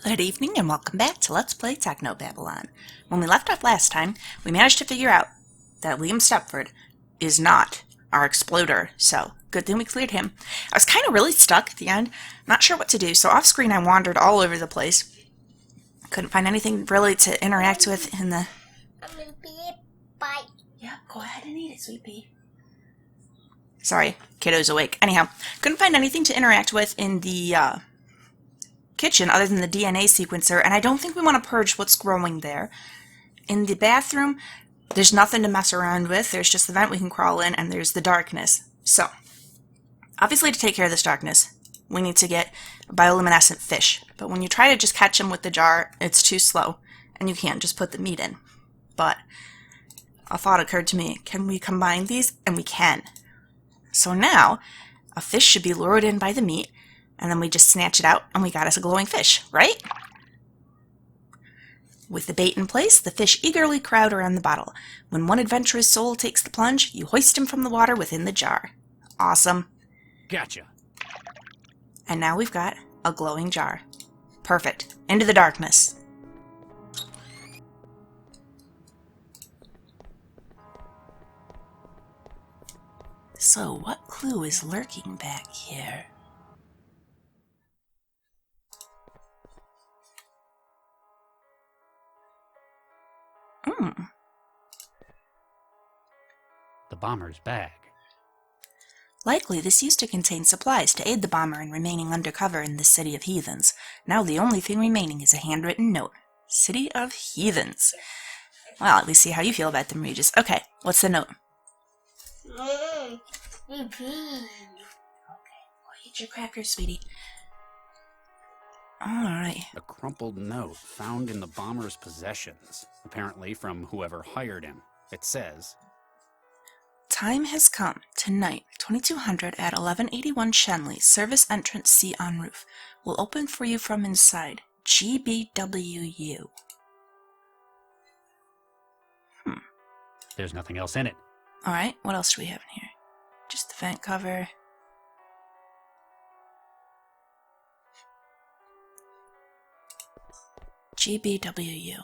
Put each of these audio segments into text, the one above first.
Good evening and welcome back to Let's Play Technobabylon. When we left off last time, we managed to figure out that Liam Stepford is not our exploder, so good thing we cleared him. I was kind of really stuck at the end, not sure what to do, so off screen I wandered all over the place. Couldn't find anything really to interact with in the... Bye. Yeah, go ahead and eat it, sweet pea. Sorry, kiddo's awake. Anyhow, couldn't find anything to interact with in the, kitchen other than the DNA sequencer, and I don't think we want to purge what's growing there. In the bathroom, there's nothing to mess around with. There's just the vent we can crawl in, and there's the darkness. So, obviously to take care of this darkness, we need to get a bioluminescent fish. But when you try to just catch them with the jar, it's too slow, and you can't just put the meat in. But a thought occurred to me. Can we combine these? And we can. So now, a fish should be lured in by the meat, and then we just snatch it out, and we got us a glowing fish, right? With the bait in place, the fish eagerly crowd around the bottle. When one adventurous soul takes the plunge, you hoist him from the water within the jar. Awesome. Gotcha. And now we've got a glowing jar. Perfect. Into the darkness. So, what clue is lurking back here? The bomber's bag. Likely this used to contain supplies to aid the bomber in remaining undercover in this city of heathens. Now the only thing remaining is a handwritten note. City of heathens. Well, at least see how you feel about them, Regis. Okay, what's the note? Okay, well, eat your crackers, sweetie. Alright. A crumpled note found in the bomber's possessions, apparently from whoever hired him. It says, Time has come. Tonight, 2200 at 1181 Shenley, service entrance C on roof. Will open for you from inside. GBWU. There's nothing else in it. Alright, what else do we have in here? Just the vent cover. GBWU.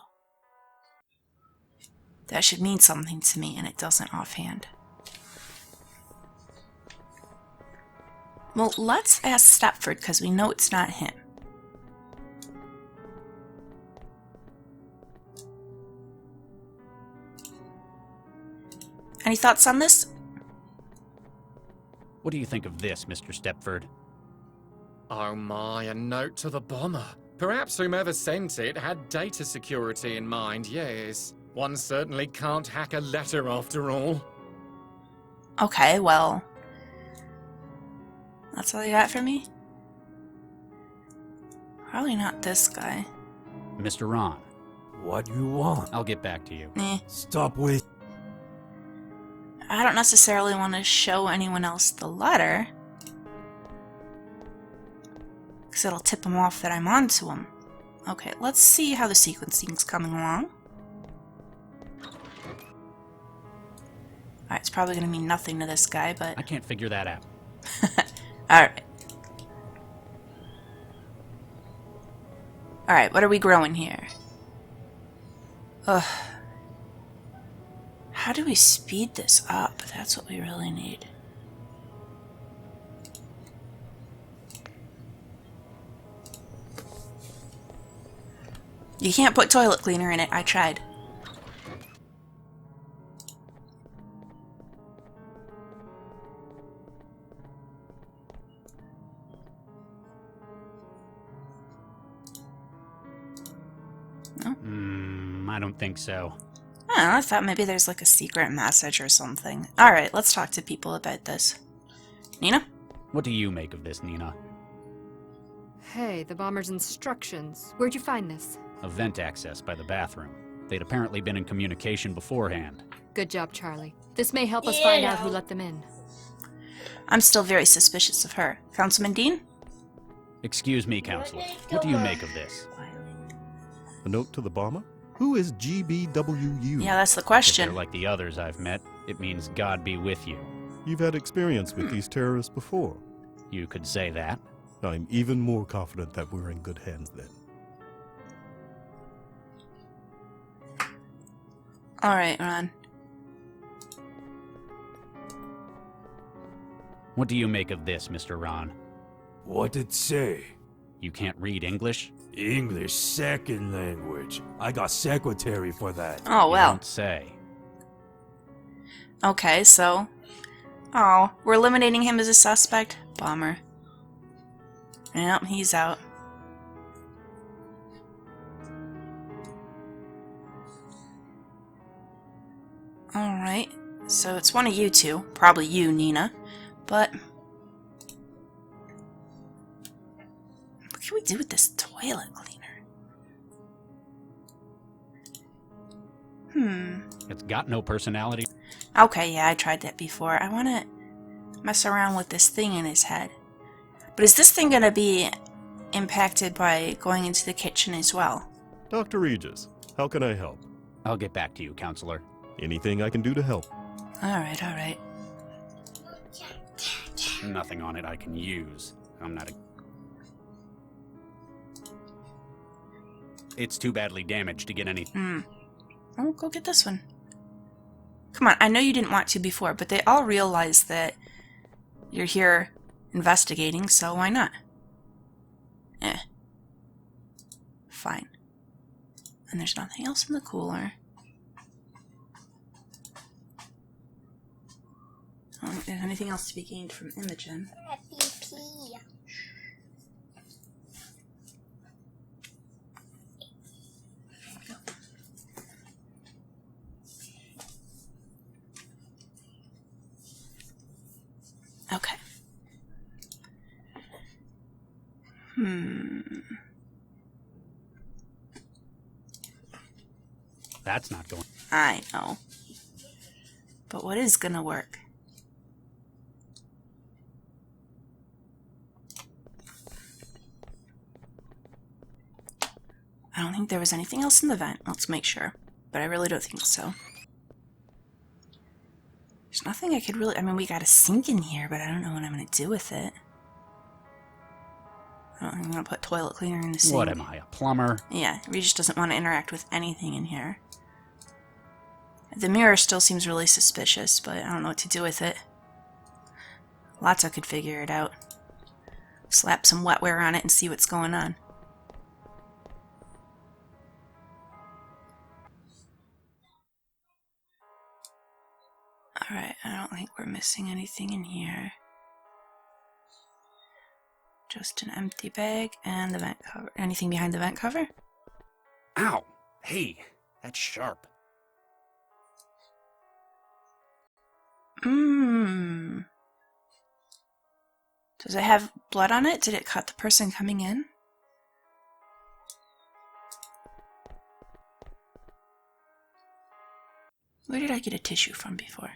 That should mean something to me, and it doesn't offhand. Well, let's ask Stepford, because we know it's not him. Any thoughts on this? What do you think of this, Mr. Stepford? Oh my, a note to the bomber. Perhaps whomever sent it had data security in mind, yes. One certainly can't hack a letter after all. Okay, well... That's all you got for me? Probably not this guy. Mr. Ron. What you want? I'll get back to you. Stop with... I don't necessarily want to show anyone else the letter, because it'll tip them off that I'm onto them. Okay, let's see how the sequencing's coming along. Alright, it's probably going to mean nothing to this guy, but... I can't figure that out. Alright. Alright, what are we growing here? Ugh. How do we speed this up? That's what we really need. You can't put toilet cleaner in it. I tried. No? I don't think so. Oh, I thought maybe there's like a secret message or something. Alright, let's talk to people about this. Nina? What do you make of this, Nina? Hey, the bomber's instructions. Where'd you find this? A vent access by the bathroom. They'd apparently been in communication beforehand. Good job, Charlie. This may help us find out who let them in. I'm still very suspicious of her. Councilman Dean? Excuse me, Counselor. What do you make of this? A note to the bomber? Who is GBWU? Yeah, that's the If question. they're like the others I've met, it means God be with you. You've had experience with these terrorists before. You could say that. I'm even more confident that we're in good hands then. Alright, Ron. What do you make of this, Mr. Ron? What it say? You can't read English? English second language. I got secretary for that. Oh, You well. don't say. Okay, so... Oh, we're eliminating him as a suspect? Bummer. Yep, he's out. Alright, so it's one of you two. Probably you, Nina. But... what can we do with this toilet cleaner? It's got no personality. Okay, yeah, I tried that before. I want to mess around with this thing in his head. But is this thing going to be impacted by going into the kitchen as well? Dr. Regis, how can I help? I'll get back to you, counselor. Anything I can do to help? Alright, alright. Nothing on it I can use. I'm not a... It's too badly damaged to get anything. Oh, go get this one. Come on, I know you didn't want to before, but they all realize that you're here investigating, so why not? Fine. And there's nothing else in the cooler. I don't think there's anything else to be gained from Imogen. Okay. That's not going... I know. But what is gonna work? I don't think there was anything else in the vent. Let's make sure. But I really don't think so. There's nothing I could really... I mean, we got a sink in here, but I don't know what I'm going to do with it. I don't think I'm going to put toilet cleaner in the sink. What am I, a plumber? Yeah, Regis doesn't want to interact with anything in here. The mirror still seems really suspicious, but I don't know what to do with it. Latha could figure it out. Slap some wetware on it and see what's going on. Alright, I don't think we're missing anything in here. Just an empty bag and the vent cover. Anything behind the vent cover? Ow! Hey, that's sharp. Does it have blood on it? Did it cut the person coming in? Where did I get a tissue from before?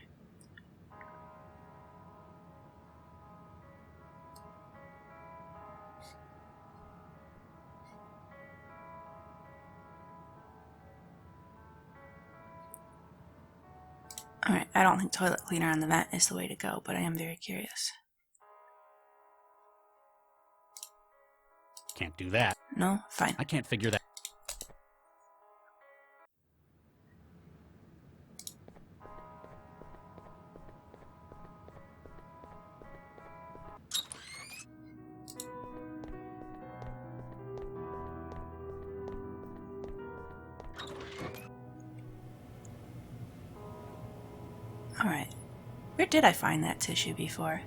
Alright, I don't think toilet cleaner on the vent is the way to go, but I am very curious. Can't do that. No? Fine. I can't figure that. Alright. Where did I find that tissue before?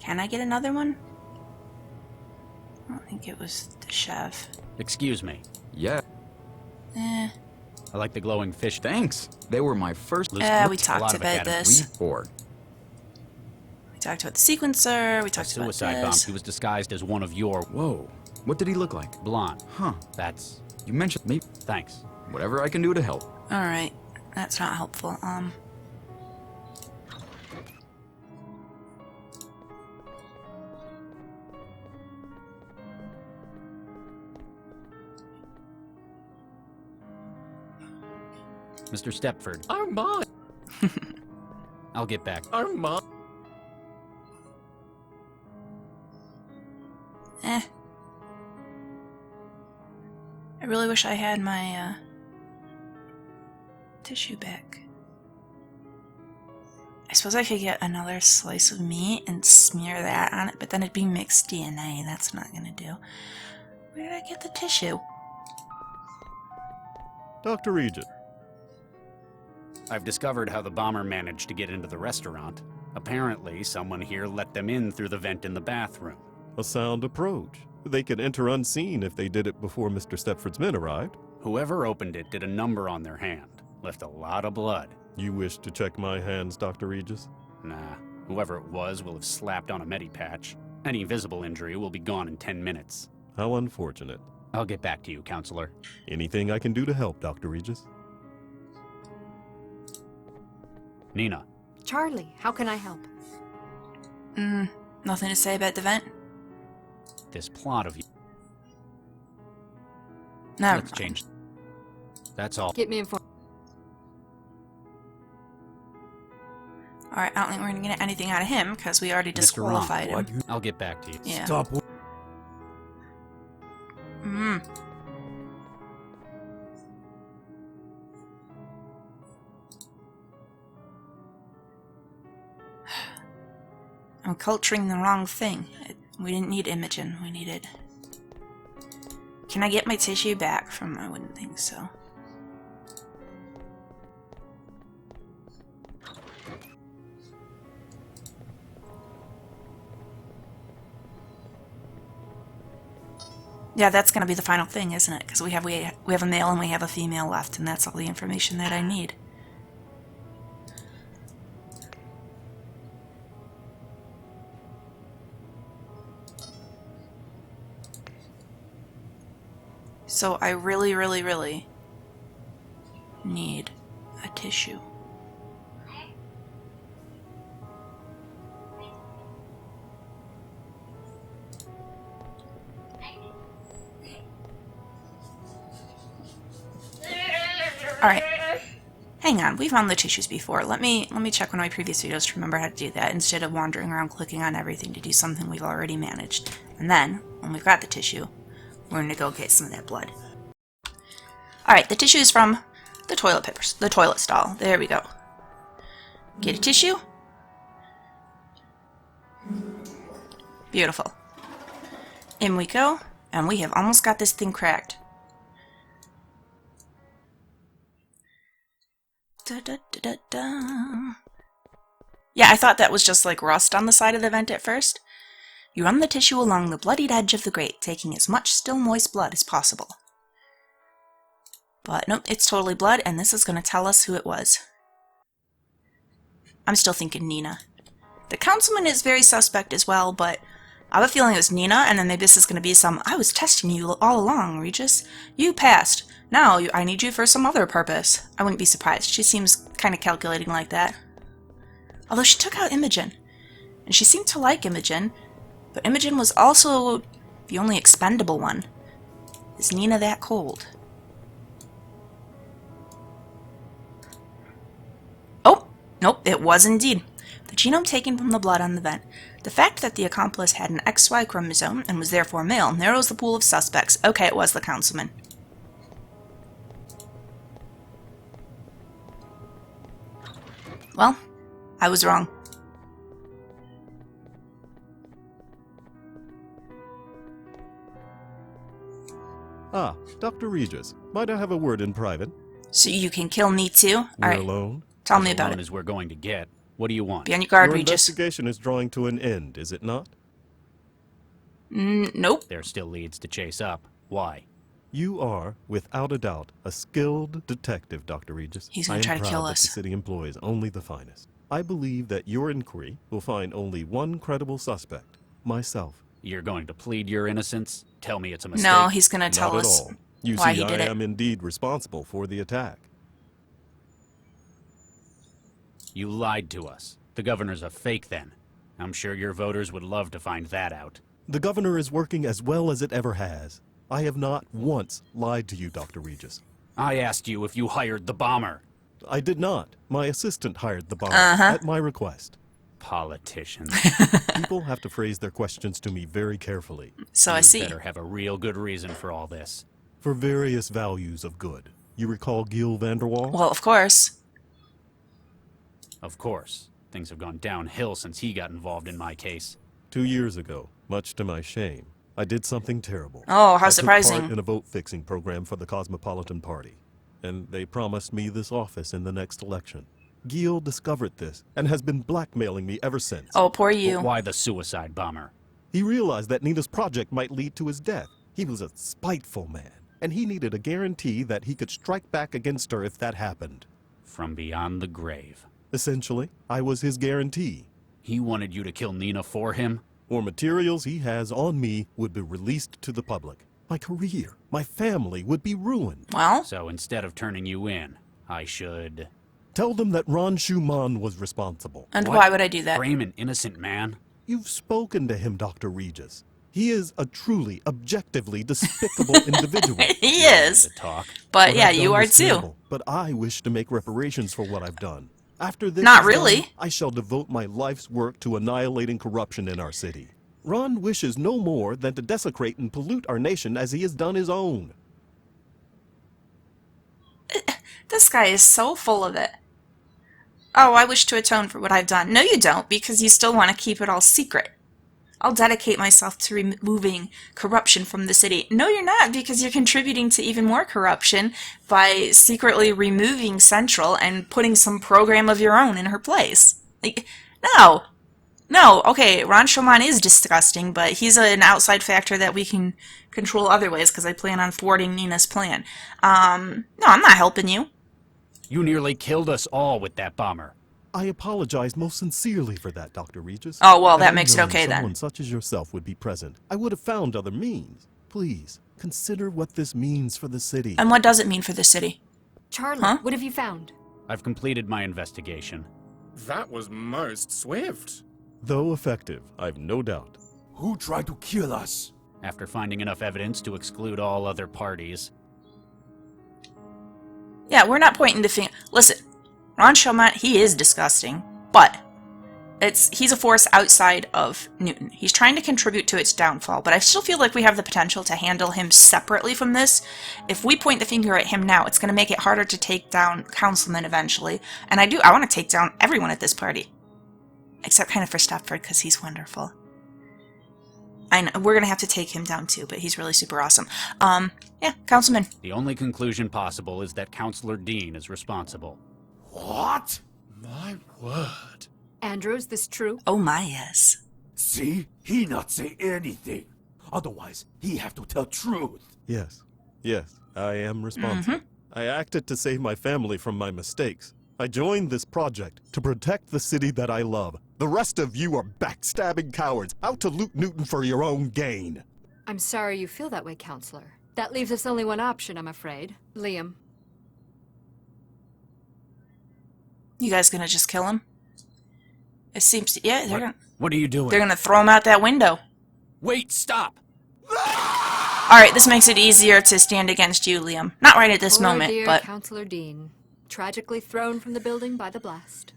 Can I get another one? I don't think it was the chef. Excuse me. Yeah, Eh. I like the glowing fish. thanks. They were my first We A lot talked of about academies. this. or We talked about the sequencer. We A talked about suicide bomb. this. He was disguised as one of your... Whoa. What did he look like? blonde. Huh. That's... You mentioned me. Thanks. Whatever I can do to help. Alright. That's not helpful. Mr. Stepford, Oh my! I'll get back. Oh my! I really wish I had my, tissue back? I suppose I could get another slice of meat and smear that on it, but then it'd be mixed DNA. That's not gonna do. Where did I get the tissue? Dr. Regis, I've discovered how the bomber managed to get into the restaurant. Apparently, someone here let them in through the vent in the bathroom. a sound approach. They could enter unseen if they did it before Mr. Stepford's men arrived. Whoever opened it did a number on their hand. Left a lot of blood. You wish to check my hands, Dr. Regis? Nah, whoever it was will have slapped on a medipatch. Any visible injury will be gone in 10 minutes. How unfortunate. I'll get back to you, Counselor. Anything I can do to help, Dr. Regis? Nina. Charlie, how can I help? Nothing to say about the vent? This plot of you. No. Let's change. That's all. Get me informed. Alright, I don't think we're gonna get anything out of him, because we already Mr. Ron, disqualified him. I'll get back to you. Yeah. Stop. I'm culturing the wrong thing. We didn't need Imogen, we needed... Can I get my tissue back from... I wouldn't think so. Yeah, that's gonna be the final thing, isn't it? Because we have a male and we have a female left, and that's all the information that I need. So I really, really, really need a tissue. Alright. Hang on, we found the tissues before. Let me check one of my previous videos to remember how to do that instead of wandering around clicking on everything to do something we've already managed. And then, when we've got the tissue, we're gonna go get some of that blood. Alright, the tissue is from the toilet papers, the toilet stall. There we go. Get a tissue. Beautiful. In we go, and we have almost got this thing cracked. Da, da, da, da, da. Yeah, I thought that was just like rust on the side of the vent at first. You run the tissue along the bloodied edge of the grate, taking as much still moist blood as possible. But nope, it's totally blood, and this is going to tell us who it was. I'm still thinking Nina. The councilman is very suspect as well, but I have a feeling it was Nina, and then maybe this is going to be some, I was testing you all along, Regis. You passed. Now I need you for some other purpose. I wouldn't be surprised. She seems kind of calculating like that. Although she took out Imogen, and she seemed to like Imogen, but Imogen was also the only expendable one. Is Nina that cold? Oh, nope, it was indeed. The genome taken from the blood on the vent. The fact that the accomplice had an XY chromosome and was therefore male narrows the pool of suspects. Okay, it was the councilman. Well, I was wrong. Ah, Dr. Regis, might I have a word in private? So you can kill me too? We're Alright, alone? tell me As about alone it. as we're going to get. What do you want? Be on your guard, Your Regis. investigation is drawing to an end, is it not? Nope. There still leads to chase up. Why? You are, without a doubt, a skilled detective, Dr. Regis. He's gonna try to kill us. The city employs only the finest. I believe that your inquiry will find only one credible suspect, myself. You're going to plead your innocence? Tell me it's a mistake. No, he's gonna Not tell at us all. You why see, he did I it. am indeed responsible for the attack. You lied to us. The governor's a fake then. I'm sure your voters would love to find that out. The governor is working as well as it ever has. I have not once lied to you, Dr. Regis. I asked you if you hired the bomber. I did not. My assistant hired the bomber at my request. Politicians. People have to phrase their questions to me very carefully So I You see. better have a real good reason for all this. for various values of good. You recall Gil Vanderwall? Well, of course. Of course. Things have gone downhill since he got involved in my case. 2 years ago, much to my shame, I did something terrible. Oh, how I took part surprising. in a vote-fixing program for the Cosmopolitan Party, and they promised me this office in the next election. Gil discovered this and has been blackmailing me ever since. Oh, poor But you. why the suicide bomber? He realized that Nina's project might lead to his death. He was a spiteful man, and he needed a guarantee that he could strike back against her if that happened. From beyond the grave. Essentially, I was his guarantee. He wanted you to kill Nina for him? Or materials he has on me would be released to the public. My career, my family would be ruined. Well, So instead of turning you in, I should... Tell them that Ron Schumann was responsible. and What? why would I do that? Frame an innocent man? You've spoken to him, Dr. Regis. He is a truly, objectively despicable individual. He is. To talk. But What yeah, I've you done are is too. terrible, but I wish to make reparations for what I've done. After this Not is really. done, I shall devote my life's work to annihilating corruption in our city. Ron wishes no more than to desecrate and pollute our nation as he has done his own. This guy is so full of it. Oh, I wish to atone for what I've done. No, you don't, because you still want to keep it all secret. I'll dedicate myself to removing corruption from the city. No, you're not, because you're contributing to even more corruption by secretly removing Central and putting some program of your own in her place. Like, no. No, okay, Ron Schumann is disgusting, but he's an outside factor that we can control other ways, because I plan on thwarting Nina's plan. No, I'm not helping you. You nearly killed us all with that bomber. I apologize most sincerely for that, Dr. Regis. Oh, well, that Had I makes it known okay then. someone such as yourself would be present, I would have found other means. Please, consider what this means for the city. And what does it mean for the city? Charlie, Huh? what have you found? I've completed my investigation. That was most swift. Though effective, I've no doubt. Who tried to kill us? After finding enough evidence to exclude all other parties, Yeah, we're not pointing the finger. Listen, Ron Schumann, he is disgusting, but he's a force outside of Newton. He's trying to contribute to its downfall, but I still feel like we have the potential to handle him separately from this. If we point the finger at him now, it's going to make it harder to take down Councilman eventually, and I want to take down everyone at this party. Except kind of for Stepford, because he's wonderful. I know, we're going to have to take him down too, but he's really super awesome. Yeah, Councilman. the only conclusion possible is that Councilor Dean is responsible. What? My word. Andrew, is this true? Oh my, yes. See? He not say anything. Otherwise, he have to tell truth. Yes, I am responsible. I acted to save my family from my mistakes. I joined this project to protect the city that I love. The rest of you are backstabbing cowards, out to loot Newton for your own gain. I'm sorry you feel that way, Counselor. That leaves us only one option, I'm afraid. Liam. You guys gonna just kill him? It seems to, yeah, What are you doing? they're gonna throw him out that window. Wait, stop! Alright, this makes it easier to stand against you, Liam. Not right at this Poor moment, dear but Counselor Dean, tragically thrown from the building by the blast.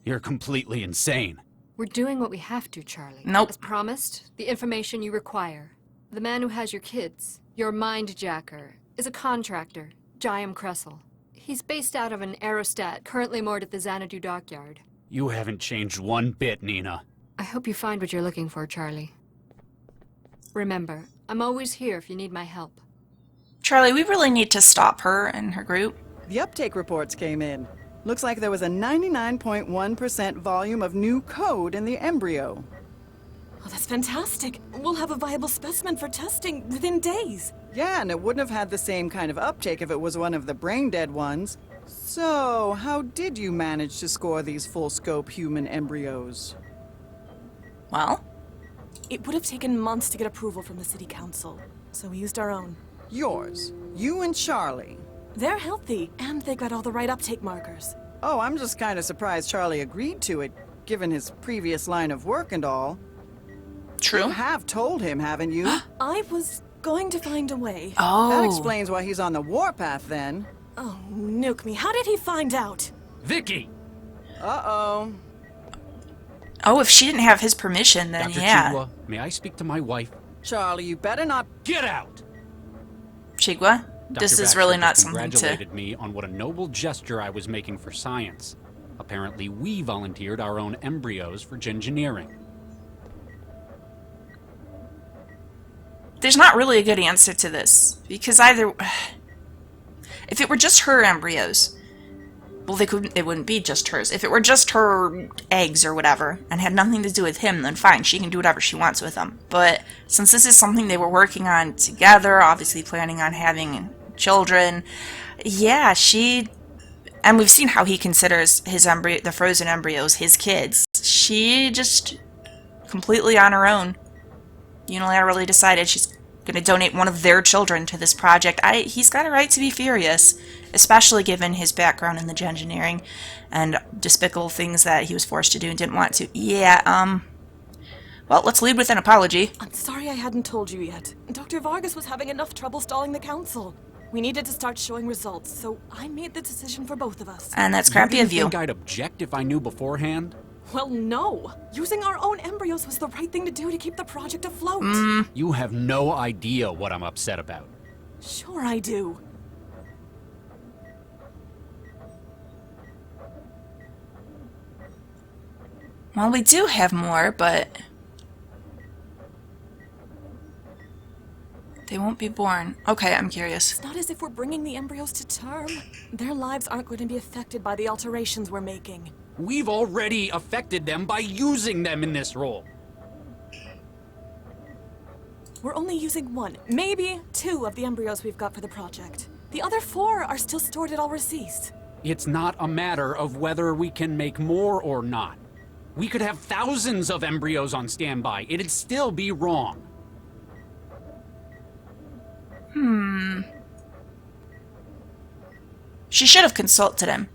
You're completely insane. We're doing what we have to, Charlie. Nope. As promised, the information you require. The man who has your kids, your mind-jacker, is a contractor, Jayam Kressel. He's based out of an aerostat currently moored at the Xanadu dockyard. You haven't changed one bit, Nina. I hope you find what you're looking for, Charlie. Remember, I'm always here if you need my help. Charlie, we really need to stop her and her group. The uptake reports came in. Looks like there was a 99.1% volume of new code in the embryo. Oh, that's fantastic. We'll have a viable specimen for testing within days. Yeah, and it wouldn't have had the same kind of uptake if it was one of the brain-dead ones. So, how did you manage to score these full-scope human embryos? Well, It would have taken months to get approval from the city council, so we used our own. Yours. You and Charlie. They're healthy, and they got all the right uptake markers. Oh, I'm just kind of surprised Charlie agreed to it, given his previous line of work and all. You true. have told him, haven't you? I was going to find a way. Oh. That explains why he's on the warpath, then. Oh, nuke me. How did he find out? Vicky! Uh-oh. Oh, if she didn't have his permission, then Dr. yeah. Chigwa, may I speak to my wife? Charlie, you better not... Get out! Chigwa? This Dr. is Baxter really not just something to... congratulated me on what a noble gesture I was making for science. Apparently, we volunteered our own embryos for gingineering. There's not really a good answer to this, because either... If it were just her embryos, well, it wouldn't be just hers. If it were just her eggs or whatever, and had nothing to do with him, then fine, she can do whatever she wants with them. But since this is something they were working on together, obviously planning on having children, yeah, she... And we've seen how he considers his the frozen embryos his kids. She just completely on her own unilaterally decided she's going to donate one of their children to this project. He's got a right to be furious, especially given his background in the gingineering and despicable things that he was forced to do and didn't want to. Yeah, well, let's lead with an apology. I'm sorry I hadn't told you yet. Dr. Vargas was having enough trouble stalling the council. We needed to start showing results, so I made the decision for both of us. And that's crappy of you. You think I'd object if I knew beforehand? Well, no. Using our own embryos was the right thing to do to keep the project afloat. You have no idea what I'm upset about. Sure I do. Well, we do have more, but... They won't be born. Okay, I'm curious. It's not as if we're bringing the embryos to term. Their lives aren't going to be affected by the alterations we're making. We've already affected them by using them in this role. We're only using one, maybe two of the embryos we've got for the project. The other 4 are still stored at overseas. It's not a matter of whether we can make more or not. We could have thousands of embryos on standby. It'd still be wrong. She should have consulted him.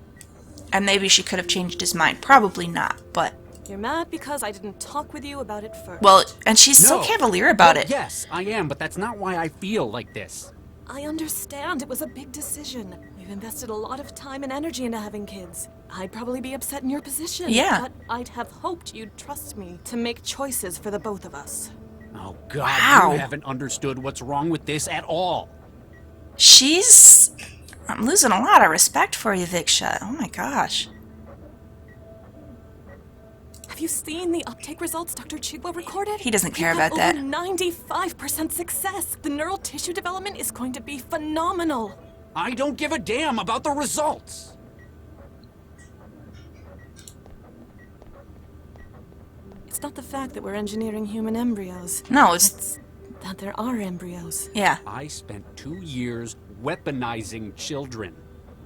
And maybe she could have changed his mind. Probably not, but... You're mad because I didn't talk with you about it first. Well, and she's so cavalier about it. Yes, I am, but that's not why I feel like this. I understand it was a big decision. We've invested a lot of time and energy into having kids. I'd probably be upset in your position. Yeah. But I'd have hoped you'd trust me to make choices for the both of us. Oh, God, Wow. You haven't understood what's wrong with this at all. She's... I'm losing a lot of respect for you, Viksha. Oh my gosh. Have you seen the uptake results Dr. Chigwa recorded? He doesn't care We've got about that. over 95% success. The neural tissue development is going to be phenomenal. I don't give a damn about the results. It's not the fact that we're engineering human embryos. No, it's... It's that there are embryos. Yeah. I spent 2 years weaponizing children.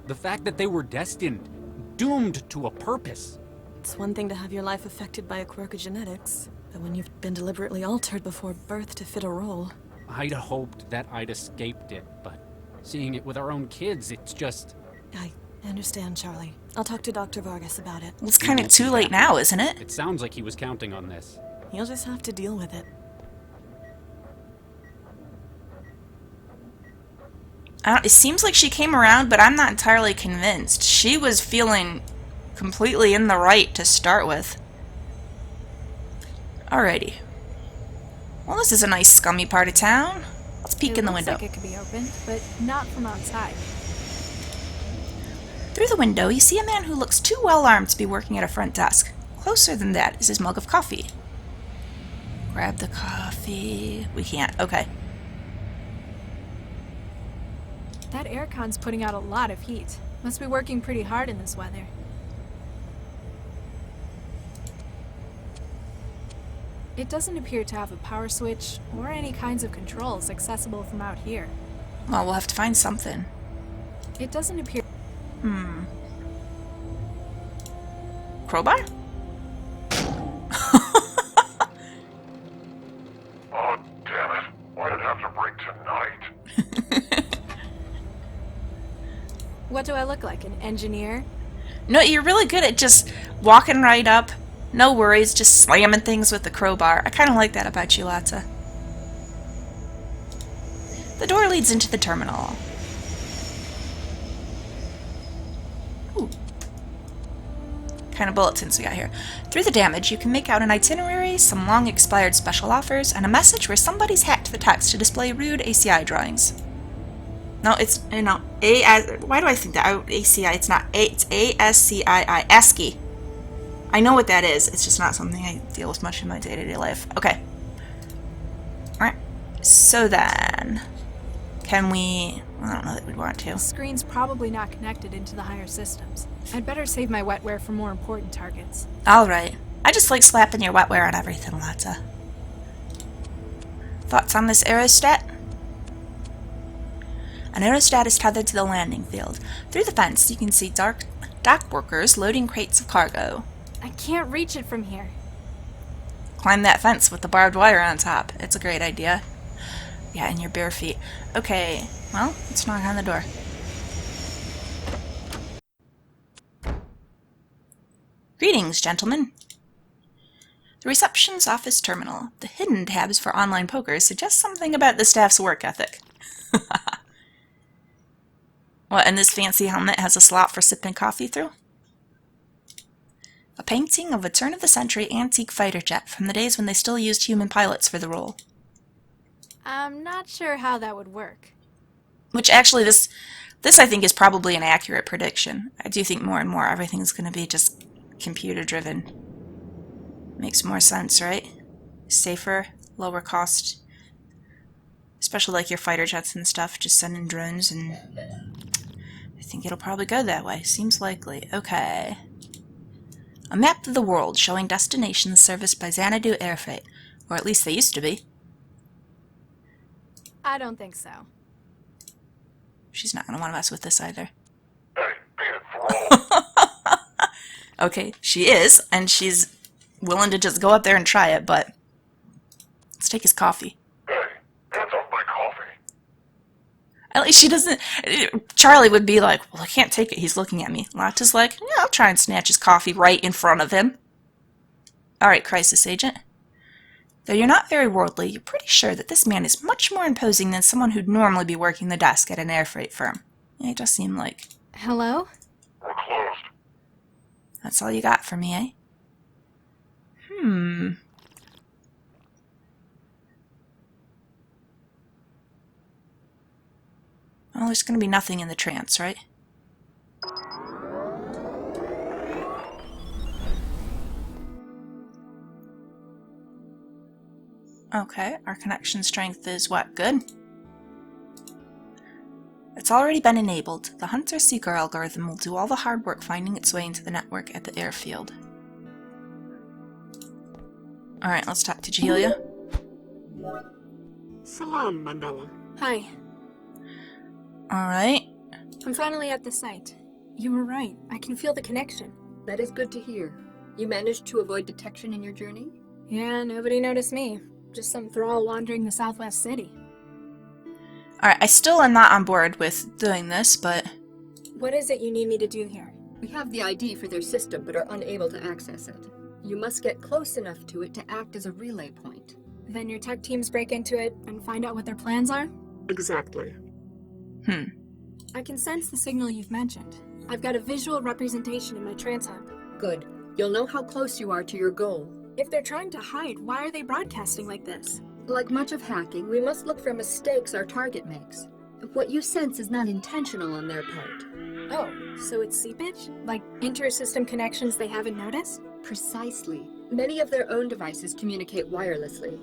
The fact that they were destined, doomed to a purpose. It's one thing to have your life affected by a quirk of genetics, but when you've been deliberately altered before birth to fit a role... I'd hoped that I'd escaped it, but seeing it with our own kids, it's just... I understand, Charlie. I'll talk to Dr. Vargas about it. It's kind of too late now, isn't it? It sounds like he was counting on this. You'll just have to deal with it. It seems like she came around, but I'm not entirely convinced. She was feeling completely in the right to start with. Alrighty. Well, this is a nice scummy part of town. Let's peek in the window. It looks like it could be open, but not from outside. Through the window, you see a man who looks too well armed to be working at a front desk. Closer than that is his mug of coffee. Grab the coffee. We can't. Okay. That aircon's putting out a lot of heat. Must be working pretty hard in this weather. It doesn't appear to have a power switch or any kinds of controls accessible from out here. Well, we'll have to find something. It doesn't appear... Crowbar? Oh, damn it. Why did it have to break tonight? What do I look like, an engineer? No, you're really good at just walking right up. No worries, just slamming things with the crowbar. I kind of like that about you, Latha. The door leads into the terminal. Ooh. Kind of bulletins we got here. Through the damage, you can make out an itinerary, some long-expired special offers, and a message where somebody's hacked the text to display rude ACI drawings. No, it's, why do I think that? ACI, it's not A, it's ASCII, ASCII. I know what that is, it's just not something I deal with much in my day-to-day life. Okay. Alright, so then, can we, I don't know that we'd want to. The screen's probably not connected into the higher systems. I'd better save my wetware for more important targets. Alright. I just like slapping your wetware on everything, Latha. Thoughts on this aerostat? An aerostat is tethered to the landing field. Through the fence, you can see dock workers loading crates of cargo. I can't reach it from here. Climb that fence with the barbed wire on top. It's a great idea. Yeah, and your bare feet. Okay, well, let's knock on the door. Greetings, gentlemen. The reception's office terminal. The hidden tabs for online poker suggest something about the staff's work ethic. What, and this fancy helmet has a slot for sipping coffee through? A painting of a turn-of-the-century antique fighter jet from the days when they still used human pilots for the role. I'm not sure how that would work. Which actually, this I think is probably an accurate prediction. I do think more and more everything's going to be just computer-driven. Makes more sense, right? Safer, lower cost. Especially like your fighter jets and stuff, just sending drones, and I think it'll probably go that way. Seems likely. Okay. A map of the world showing destinations serviced by Xanadu Air Freight. Or at least they used to be. I don't think so. She's not going to want to mess with this either. Hey, be enthralled. Okay, she is, and she's willing to just go up there and try it, but let's take his coffee. Hey, hands off my coffee. At least she doesn't... Charlie would be like, well, I can't take it. He's looking at me. Latha's like, yeah, I'll try and snatch his coffee right in front of him. Alright, crisis agent. Though you're not very worldly, you're pretty sure that this man is much more imposing than someone who'd normally be working the desk at an air freight firm. Yeah, it does seem like. Hello? We're closed. That's all you got for me, eh? Well, there's going to be nothing in the trance, right? Okay, our connection strength is what? Good? It's already been enabled. The hunter-seeker algorithm will do all the hard work finding its way into the network at the airfield. Alright, let's talk to Julia. Salam, Mandela. Hi. Alright. I'm finally at the site. You were right. I can feel the connection. That is good to hear. You managed to avoid detection in your journey? Yeah, nobody noticed me. Just some thrall wandering the southwest city. Alright, I still am not on board with doing this, but... What is it you need me to do here? We have the ID for their system, but are unable to access it. You must get close enough to it to act as a relay point. Then your tech teams break into it and find out what their plans are? Exactly. I can sense the signal you've mentioned. I've got a visual representation in my trance hub. Good. You'll know how close you are to your goal. If they're trying to hide, why are they broadcasting like this? Like much of hacking, we must look for mistakes our target makes. What you sense is not intentional on their part. Oh, so it's seepage? Like inter-system connections they haven't noticed? Precisely. Many of their own devices communicate wirelessly.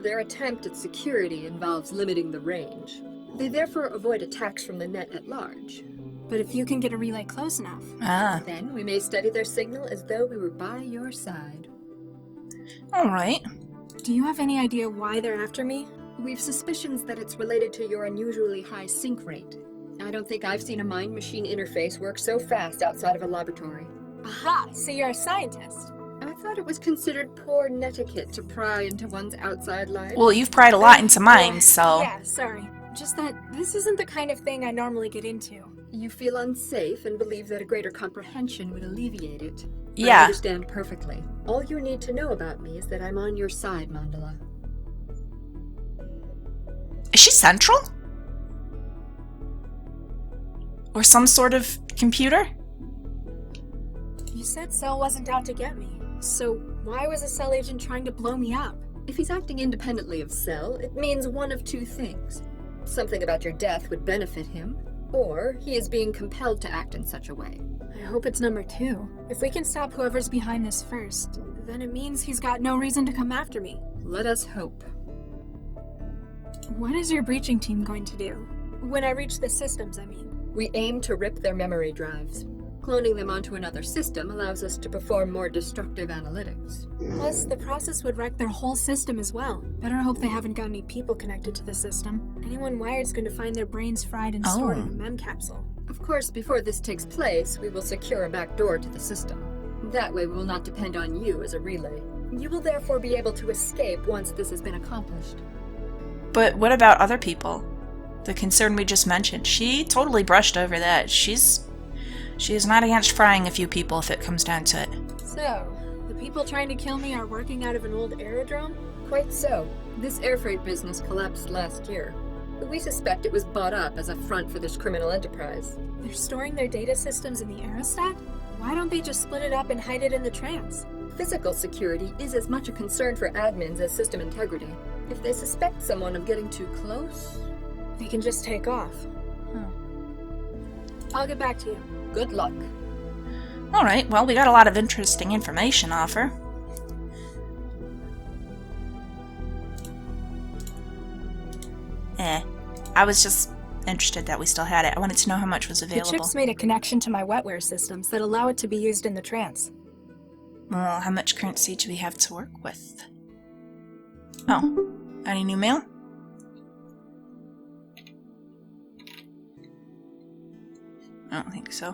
Their attempt at security involves limiting the range. They therefore avoid attacks from the net at large. But if you can get a relay close enough... Then we may study their signal as though we were by your side. Alright. Do you have any idea why they're after me? We've suspicions that it's related to your unusually high sync rate. I don't think I've seen a mind-machine interface work so fast outside of a laboratory. Aha! So you're a scientist. I thought it was considered poor netiquette to pry into one's outside life. Well, you've pried a lot into mine, so... Yeah, sorry. Just that this isn't the kind of thing I normally get into. You feel unsafe and believe that a greater comprehension would alleviate it. Yeah. I understand perfectly. All you need to know about me is that I'm on your side, Mandala. Is she central? Or some sort of computer? You said Cell wasn't out to get me. So why was a Cell agent trying to blow me up? If he's acting independently of Cell, it means one of two things. something about your death would benefit him, or he is being compelled to act in such a way. I hope it's number 2. If we can stop whoever's behind this first, then it means he's got no reason to come after me. Let us hope. What is your breaching team going to do? When I reach the systems, I mean. We aim to rip their memory drives. Cloning them onto another system allows us to perform more destructive analytics. Plus, the process would wreck their whole system as well. Better hope they haven't got any people connected to the system. Anyone wired's going to find their brains fried and stored in a mem capsule. Of course, before this takes place, we will secure a back door to the system. That way we will not depend on you as a relay. You will therefore be able to escape once this has been accomplished. But what about other people? The concern we just mentioned. She totally brushed over that. She is not against frying a few people if it comes down to it. So, the people trying to kill me are working out of an old aerodrome? Quite so. This air freight business collapsed last year. But we suspect it was bought up as a front for this criminal enterprise. They're storing their data systems in the aerostat? Why don't they just split it up and hide it in the trans? Physical security is as much a concern for admins as system integrity. If they suspect someone of getting too close, they can just take off. I'll get back to you. Good luck. Alright, well, we got a lot of interesting information off her. I was just interested that we still had it. I wanted to know how much was available. The chips made a connection to my wetware systems that allow it to be used in the trance. Well, how much currency do we have to work with? Oh, any new mail? I don't think so.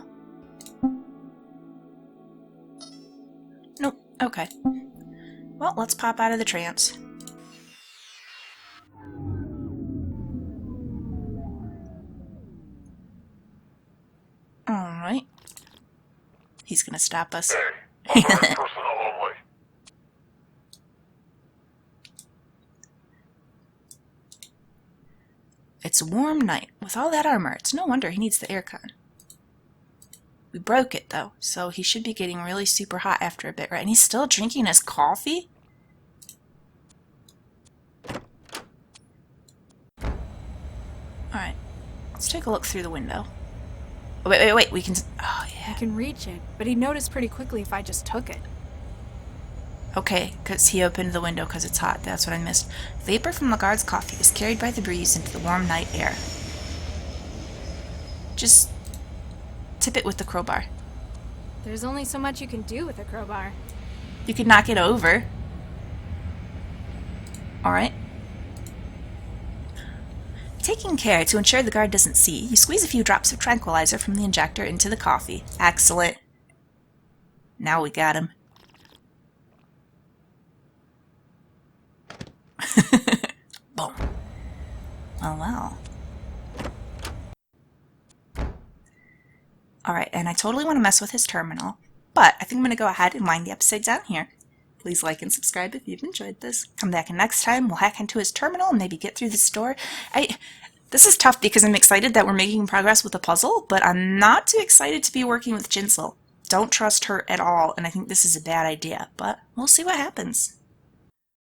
Nope, okay. Well, let's pop out of the trance. Alright. He's gonna stop us. Hey, personnel only. It's a warm night. With all that armor, it's no wonder he needs the aircon. We broke it, though, so he should be getting really super hot after a bit, right? And he's still drinking his coffee? Alright. Let's take a look through the window. Oh, wait. We can... Oh, yeah. I can reach it, but he'd notice pretty quickly if I just took it. Okay, because he opened the window because it's hot. That's what I missed. Vapor from the guard's coffee is carried by the breeze into the warm night air. Just tip it with the crowbar. There's only so much you can do with a crowbar. You could knock it over. Alright. Taking care to ensure the guard doesn't see, you squeeze a few drops of tranquilizer from the injector into the coffee. Excellent. Now we got him. Boom. Well. Alright, and I totally want to mess with his terminal, but I think I'm going to go ahead and wind the episode down here. Please like and subscribe if you've enjoyed this. Come back and next time we'll hack into his terminal and maybe get through the store. This is tough because I'm excited that we're making progress with the puzzle, but I'm not too excited to be working with Jinsil. Don't trust her at all, and I think this is a bad idea, but we'll see what happens.